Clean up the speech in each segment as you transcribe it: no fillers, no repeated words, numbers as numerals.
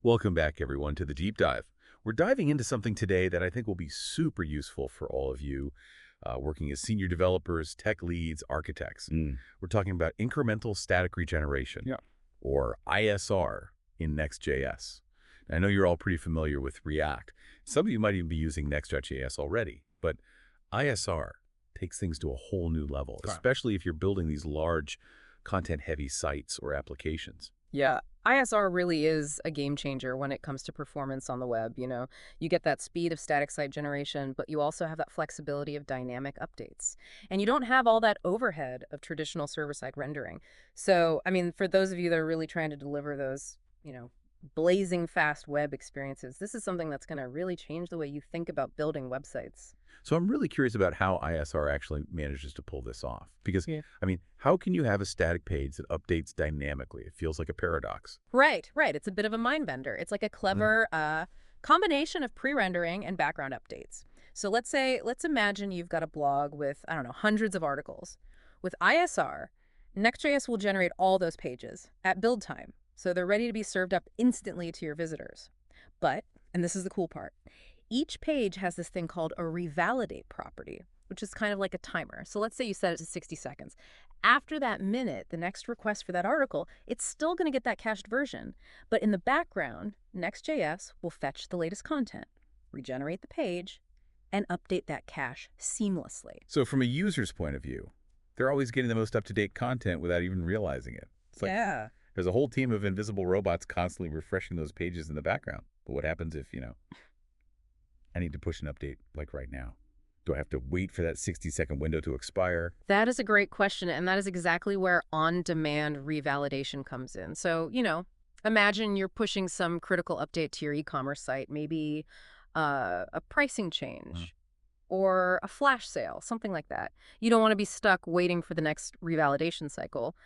Welcome back, everyone, to the deep dive. We're diving into something today that I think will be super useful for all of you working as senior developers, tech leads, architects. Mm. We're talking about incremental static regeneration, Yeah. or ISR, in Next.js. I know you're all pretty familiar with React. Some of you might even be using Next.js already, but ISR takes things to a whole new level, Okay. especially if you're building these large, content-heavy sites or applications. Yeah, ISR really is a game changer when it comes to performance on the web. You get that speed of static site generation, but you also have that flexibility of dynamic updates. And you don't have all that overhead of traditional server-side rendering. So, I mean, for those of you that are really trying to deliver those, blazing fast web experiences, this is something that's going to really change the way you think about building websites. So I'm really curious about how ISR actually manages to pull this off. Because, Yeah. I mean, how can you have a static page that updates dynamically? It feels like a paradox. Right, right. It's a bit of a mind bender. It's like a Mm. clever combination of pre-rendering and background updates. So let's imagine you've got a blog with, I don't know, hundreds of articles. With ISR, Next.js will generate all those pages at build time. So they're ready to be served up instantly to your visitors. But, and this is the cool part, each page has this thing called a revalidate property, which is kind of like a timer. So let's say you set it to 60 seconds. After that minute, the next request for that article, it's still going to get that cached version. But in the background, Next.js will fetch the latest content, regenerate the page, and update that cache seamlessly. So from a user's point of view, they're always getting the most up-to-date content without even realizing it. It's like Yeah. there's a whole team of invisible robots constantly refreshing those pages in the background. But what happens if, I need to push an update like right now? Do I have to wait for that 60-second window to expire? That is a great question, and that is exactly where on-demand revalidation comes in. So, imagine you're pushing some critical update to your e-commerce site, maybe a pricing change or a flash sale, something like that. You don't want to be stuck waiting for the next revalidation cycle.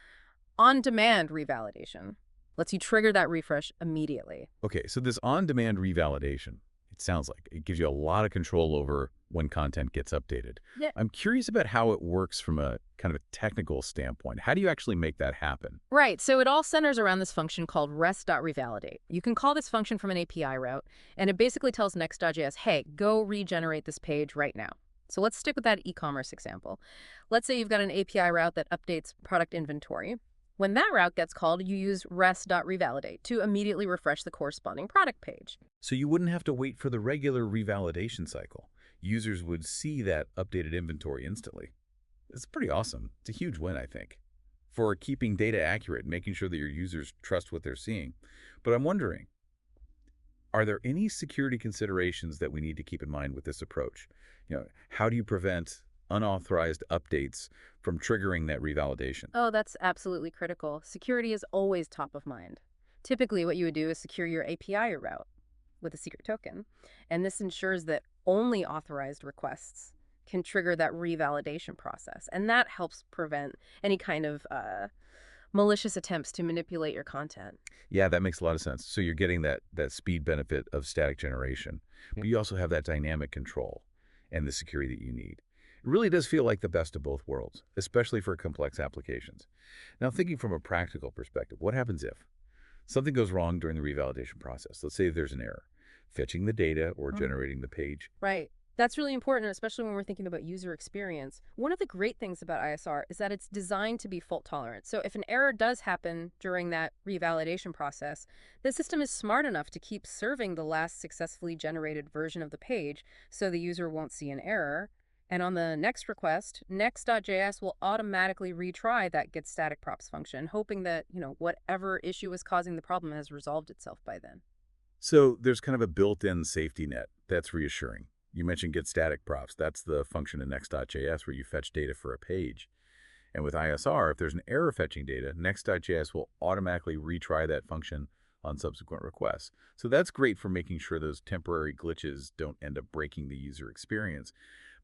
On-demand revalidation lets you trigger that refresh immediately. Okay, so this on-demand revalidation, it sounds like it gives you a lot of control over when content gets updated. Yeah. I'm curious about how it works from a kind of a technical standpoint. How do you actually make that happen? Right, so it all centers around this function called rest.revalidate. You can call this function from an API route, and it basically tells Next.js, hey, go regenerate this page right now. So let's stick with that e-commerce example. Let's say you've got an API route that updates product inventory. When that route gets called, you use rest.revalidate to immediately refresh the corresponding product page. So you wouldn't have to wait for the regular revalidation cycle. Users would see that updated inventory instantly. It's pretty awesome. It's a huge win, I think, for keeping data accurate, making sure that your users trust what they're seeing. But I'm wondering, are there any security considerations that we need to keep in mind with this approach? How do you prevent unauthorized updates from triggering that revalidation? Oh, that's absolutely critical. Security is always top of mind. Typically, what you would do is secure your API route with a secret token, and this ensures that only authorized requests can trigger that revalidation process, and that helps prevent any kind of malicious attempts to manipulate your content. Yeah, that makes a lot of sense. So you're getting that speed benefit of static generation, but you also have that dynamic control and the security that you need. It really does feel like the best of both worlds, especially for complex applications. Now, thinking from a practical perspective, what happens if something goes wrong during the revalidation process? Let's say there's an error, fetching the data or generating the page. Right. That's really important, especially when we're thinking about user experience. One of the great things about ISR is that it's designed to be fault tolerant. So if an error does happen during that revalidation process, the system is smart enough to keep serving the last successfully generated version of the page so the user won't see an error. And on the next request, next.js will automatically retry that get static props function, hoping that, whatever issue was causing the problem has resolved itself by then. So there's kind of a built-in safety net. That's reassuring. You mentioned get static props. That's the function in Next.js where you fetch data for a page. And with ISR, if there's an error fetching data, Next.js will automatically retry that function on subsequent requests. So that's great for making sure those temporary glitches don't end up breaking the user experience.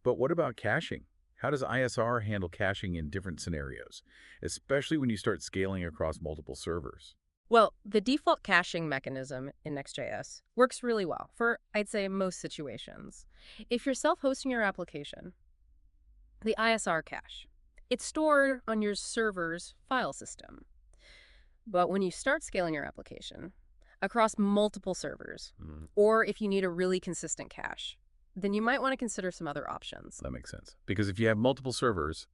But what about caching? How does ISR handle caching in different scenarios, especially when you start scaling across multiple servers? Well, the default caching mechanism in Next.js works really well for, I'd say, most situations. If you're self-hosting your application, the ISR cache, it's stored on your server's file system. But when you start scaling your application, across multiple servers. Mm, Or if you need a really consistent cache, then you might want to consider some other options. that makes sense. Because if you have multiple servers,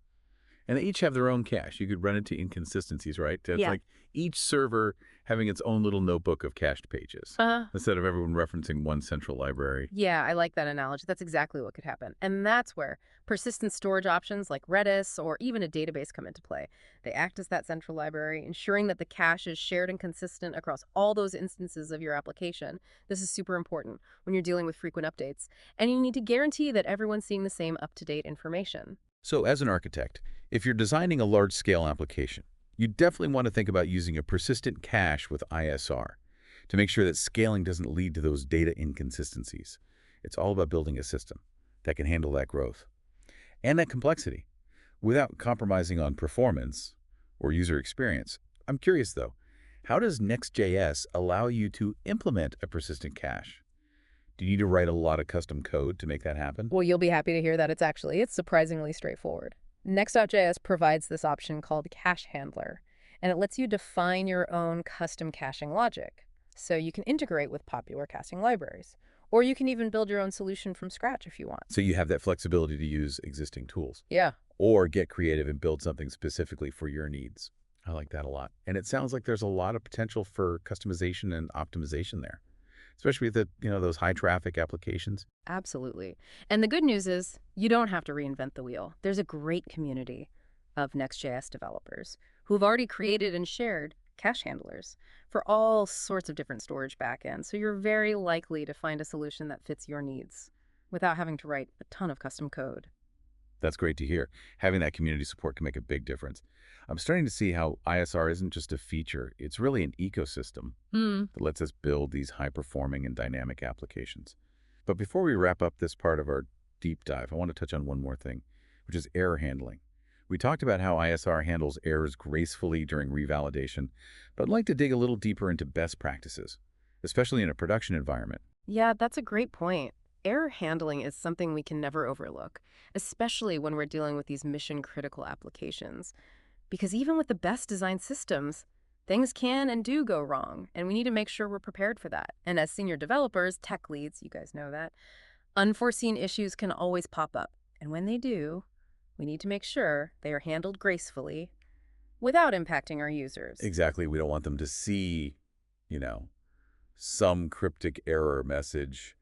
and they each have their own cache, you could run into inconsistencies, right? It's Yeah. like each server having its own little notebook of cached pages, instead of everyone referencing one central library. Yeah, I like that analogy. That's exactly what could happen. And that's where persistent storage options like Redis or even a database come into play. They act as that central library, ensuring that the cache is shared and consistent across all those instances of your application. This is super important when you're dealing with frequent updates. And you need to guarantee that everyone's seeing the same up-to-date information. So as an architect, if you're designing a large-scale application, you definitely want to think about using a persistent cache with ISR to make sure that scaling doesn't lead to those data inconsistencies. It's all about building a system that can handle that growth and that complexity without compromising on performance or user experience. I'm curious, though, how does Next.js allow you to implement a persistent cache? Do you need to write a lot of custom code to make that happen? Well, you'll be happy to hear that it's surprisingly straightforward. Next.js provides this option called Cache Handler, and it lets you define your own custom caching logic. So you can integrate with popular caching libraries, or you can even build your own solution from scratch if you want. So you have that flexibility to use existing tools Yeah. or get creative and build something specifically for your needs. I like that a lot. And it sounds like there's a lot of potential for customization and optimization there, especially with those high traffic applications. Absolutely. And the good news is you don't have to reinvent the wheel. There's a great community of Next.js developers who've already created and shared cache handlers for all sorts of different storage backends. So you're very likely to find a solution that fits your needs without having to write a ton of custom code. That's great to hear. Having that community support can make a big difference. I'm starting to see how ISR isn't just a feature, it's really an ecosystem that lets us build these high-performing and dynamic applications. But before we wrap up this part of our deep dive, I want to touch on one more thing, which is error handling. We talked about how ISR handles errors gracefully during revalidation, but I'd like to dig a little deeper into best practices, especially in a production environment. Yeah, that's a great point. Error handling is something we can never overlook, especially when we're dealing with these mission-critical applications. Because even with the best designed systems, things can and do go wrong, and we need to make sure we're prepared for that. And as senior developers, tech leads, you guys know that, unforeseen issues can always pop up. And when they do, we need to make sure they are handled gracefully without impacting our users. Exactly. We don't want them to see, you know, some cryptic error message,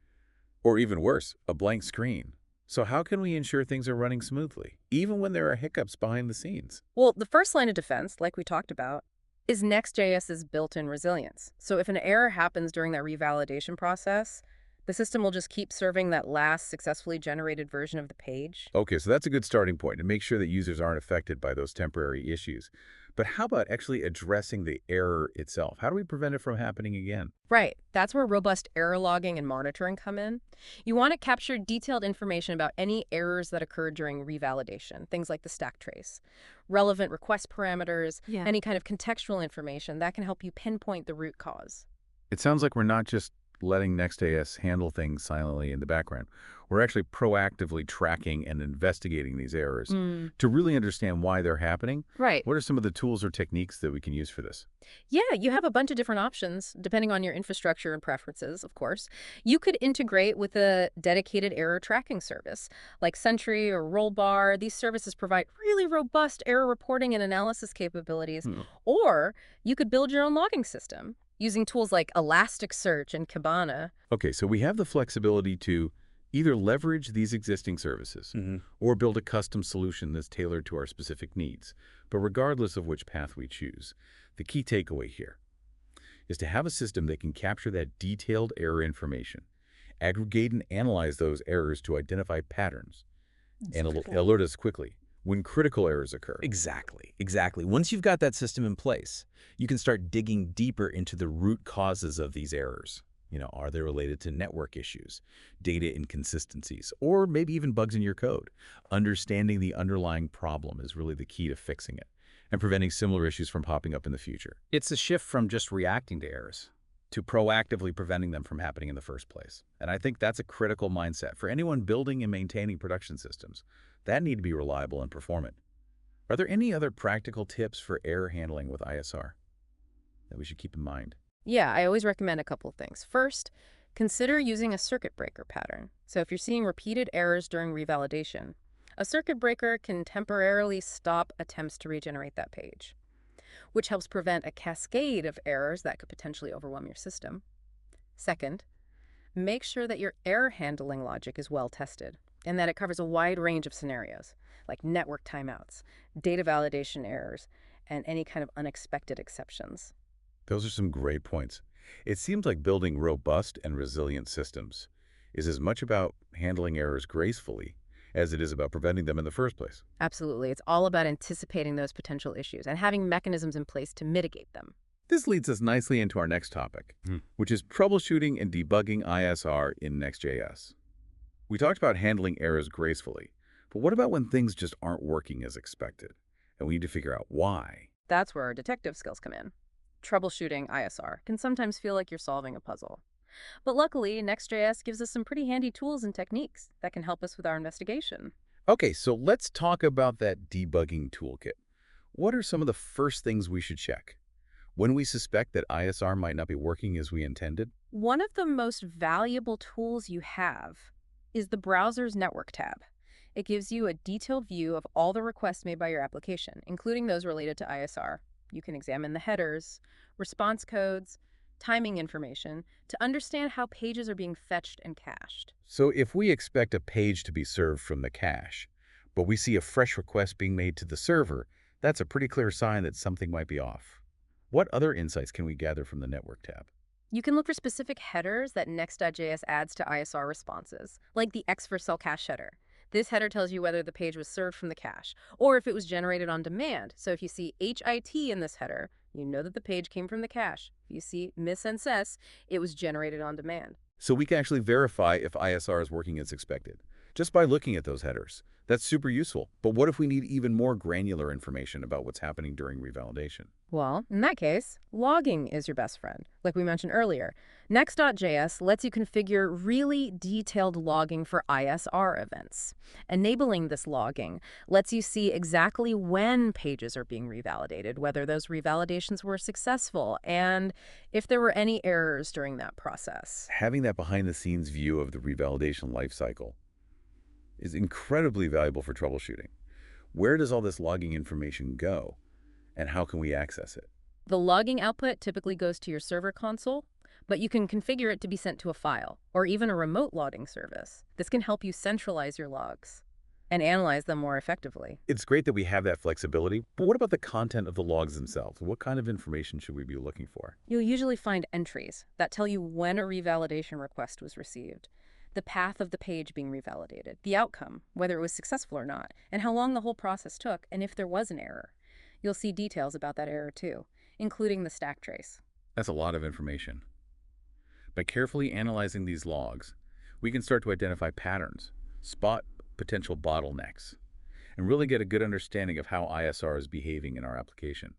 or even worse, a blank screen. So how can we ensure things are running smoothly, even when there are hiccups behind the scenes? Well, the first line of defense, like we talked about, is Next.js's built-in resilience. So if an error happens during that revalidation process, the system will just keep serving that last successfully generated version of the page. Okay, so that's a good starting point to make sure that users aren't affected by those temporary issues. But how about actually addressing the error itself? How do we prevent it from happening again? Right. That's where robust error logging and monitoring come in. You want to capture detailed information about any errors that occurred during revalidation, things like the stack trace, relevant request parameters, any kind of contextual information that can help you pinpoint the root cause. It sounds like we're not just letting Next.js handle things silently in the background. We're actually proactively tracking and investigating these errors to really understand why they're happening. Right. What are some of the tools or techniques that we can use for this? Yeah, you have a bunch of different options depending on your infrastructure and preferences, of course. You could integrate with a dedicated error tracking service like Sentry or Rollbar. These services provide really robust error reporting and analysis capabilities. Or you could build your own logging system using tools like Elasticsearch and Kibana. Okay, so we have the flexibility to either leverage these existing services or build a custom solution that's tailored to our specific needs. But regardless of which path we choose, the key takeaway here is to have a system that can capture that detailed error information, aggregate and analyze those errors to identify patterns, and alert us quickly when critical errors occur. Exactly, exactly. Once you've got that system in place, you can start digging deeper into the root causes of these errors. Are they related to network issues, data inconsistencies, or maybe even bugs in your code? Understanding the underlying problem is really the key to fixing it and preventing similar issues from popping up in the future. It's a shift from just reacting to errors to proactively preventing them from happening in the first place. And I think that's a critical mindset for anyone building and maintaining production systems that need to be reliable and performant. Are there any other practical tips for error handling with ISR that we should keep in mind? Yeah, I always recommend a couple of things. First, consider using a circuit breaker pattern. So if you're seeing repeated errors during revalidation, a circuit breaker can temporarily stop attempts to regenerate that page, which helps prevent a cascade of errors that could potentially overwhelm your system. Second, make sure that your error handling logic is well tested and that it covers a wide range of scenarios, like network timeouts, data validation errors, and any kind of unexpected exceptions. Those are some great points. It seems like building robust and resilient systems is as much about handling errors gracefully as it is about preventing them in the first place. Absolutely. It's all about anticipating those potential issues and having mechanisms in place to mitigate them. This leads us nicely into our next topic, which is troubleshooting and debugging ISR in Next.js. We talked about handling errors gracefully, but what about when things just aren't working as expected, and we need to figure out why? That's where our detective skills come in. Troubleshooting ISR can sometimes feel like you're solving a puzzle. But luckily, Next.js gives us some pretty handy tools and techniques that can help us with our investigation. Okay, so let's talk about that debugging toolkit. What are some of the first things we should check when we suspect that ISR might not be working as we intended? One of the most valuable tools you have is the browser's network tab. It gives you a detailed view of all the requests made by your application, including those related to ISR. You can examine the headers, response codes, timing information to understand how pages are being fetched and cached. So if we expect a page to be served from the cache, but we see a fresh request being made to the server, that's a pretty clear sign that something might be off. What other insights can we gather from the network tab? You can look for specific headers that Next.js adds to ISR responses, like the X for cell cache header. This header tells you whether the page was served from the cache, or if it was generated on demand. So if you see HIT in this header, you know that the page came from the cache. If you see miss it was generated on demand. So we can actually verify if ISR is working as expected, just by looking at those headers. That's super useful. But what if we need even more granular information about what's happening during revalidation? Well, in that case, logging is your best friend. Like we mentioned earlier, Next.js lets you configure really detailed logging for ISR events. Enabling this logging lets you see exactly when pages are being revalidated, whether those revalidations were successful, and if there were any errors during that process. Having that behind-the-scenes view of the revalidation lifecycle is incredibly valuable for troubleshooting. Where does all this logging information go, and how can we access it? The logging output typically goes to your server console, but you can configure it to be sent to a file or even a remote logging service. This can help you centralize your logs and analyze them more effectively. It's great that we have that flexibility, but what about the content of the logs themselves? What kind of information should we be looking for? You'll usually find entries that tell you when a revalidation request was received, the path of the page being revalidated, the outcome, whether it was successful or not, and how long the whole process took, and if there was an error. You'll see details about that error too, including the stack trace. That's a lot of information. By carefully analyzing these logs, we can start to identify patterns, spot potential bottlenecks, and really get a good understanding of how ISR is behaving in our application.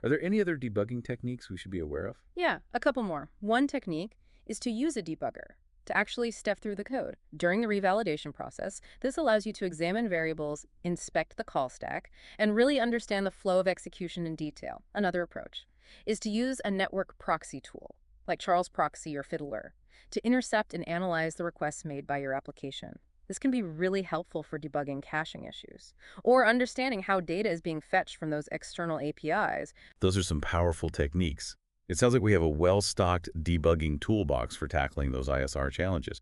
Are there any other debugging techniques we should be aware of? Yeah, a couple more. One technique is to use a debugger to actually step through the code. During the revalidation process, this allows you to examine variables, inspect the call stack, and really understand the flow of execution in detail. Another approach is to use a network proxy tool, like Charles Proxy or Fiddler, to intercept and analyze the requests made by your application. This can be really helpful for debugging caching issues, or understanding how data is being fetched from those external APIs. Those are some powerful techniques. It sounds like we have a well-stocked debugging toolbox for tackling those ISR challenges.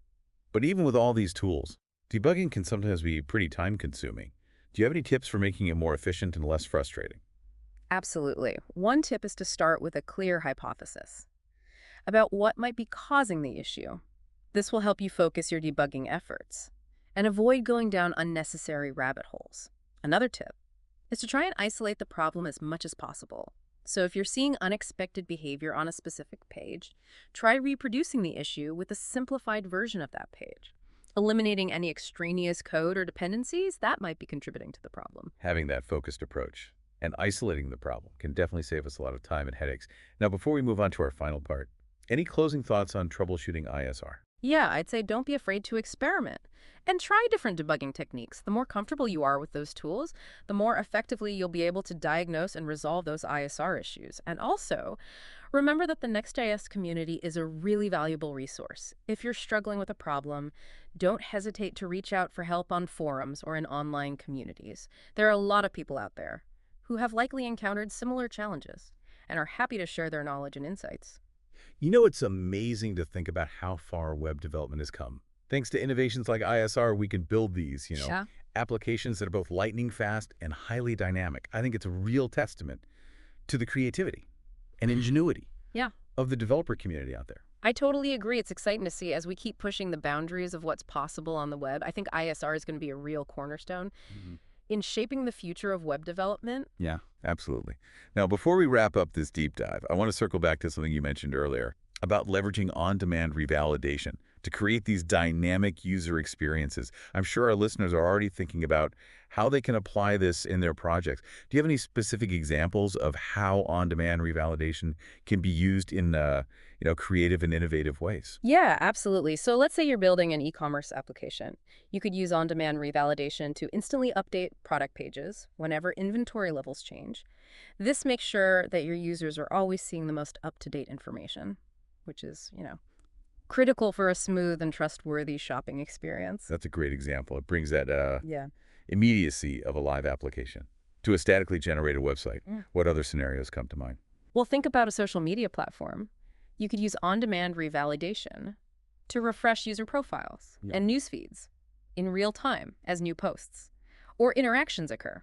But even with all these tools, debugging can sometimes be pretty time-consuming. Do you have any tips for making it more efficient and less frustrating? Absolutely. One tip is to start with a clear hypothesis about what might be causing the issue. This will help you focus your debugging efforts and avoid going down unnecessary rabbit holes. Another tip is to try and isolate the problem as much as possible. So if you're seeing unexpected behavior on a specific page, try reproducing the issue with a simplified version of that page. Eliminating any extraneous code or dependencies that might be contributing to the problem. Having that focused approach and isolating the problem can definitely save us a lot of time and headaches. Now, before we move on to our final part, any closing thoughts on troubleshooting ISR? Yeah, I'd say don't be afraid to experiment and try different debugging techniques. The more comfortable you are with those tools, the more effectively you'll be able to diagnose and resolve those ISR issues. And also, remember that the Next.js community is a really valuable resource. If you're struggling with a problem, don't hesitate to reach out for help on forums or in online communities. There are a lot of people out there who have likely encountered similar challenges and are happy to share their knowledge and insights. You know, it's amazing to think about how far web development has come. Thanks to innovations like ISR, we can build these, Yeah. applications that are both lightning fast and highly dynamic. I think it's a real testament to the creativity and ingenuity Yeah. of the developer community out there. I totally agree. It's exciting to see as we keep pushing the boundaries of what's possible on the web. I think ISR is going to be a real cornerstone in shaping the future of web development. Yeah, absolutely. Now, before we wrap up this deep dive, I want to circle back to something you mentioned earlier about leveraging on-demand revalidation to create these dynamic user experiences. I'm sure our listeners are already thinking about how they can apply this in their projects. Do you have any specific examples of how on-demand revalidation can be used in creative and innovative ways? Yeah, absolutely. So let's say you're building an e-commerce application. You could use on-demand revalidation to instantly update product pages whenever inventory levels change. This makes sure that your users are always seeing the most up-to-date information, which is, critical for a smooth and trustworthy shopping experience. That's a great example. It brings that Yeah. immediacy of a live application to a statically generated website. Mm. What other scenarios come to mind? Well, think about a social media platform. You could use on-demand revalidation to refresh user profiles and news feeds in real time as new posts or interactions occur.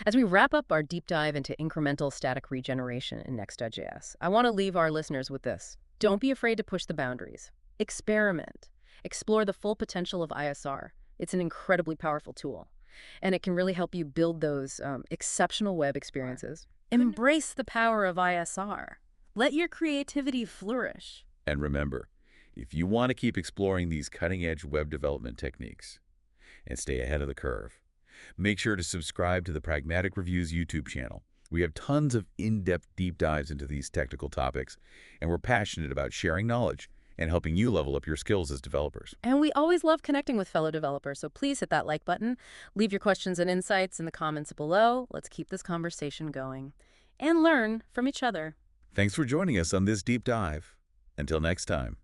As we wrap up our deep dive into incremental static regeneration in Next.js, I want to leave our listeners with this. Don't be afraid to push the boundaries. Experiment. Explore the full potential of ISR. It's an incredibly powerful tool, and it can really help you build those exceptional web experiences. Embrace the power of ISR. Let your creativity flourish. And remember, if you want to keep exploring these cutting-edge web development techniques and stay ahead of the curve, make sure to subscribe to the Pragmatic Reviews YouTube channel. We have tons of in-depth deep dives into these technical topics, and we're passionate about sharing knowledge and helping you level up your skills as developers. And we always love connecting with fellow developers, so please hit that like button. Leave your questions and insights in the comments below. Let's keep this conversation going and learn from each other. Thanks for joining us on this deep dive. Until next time.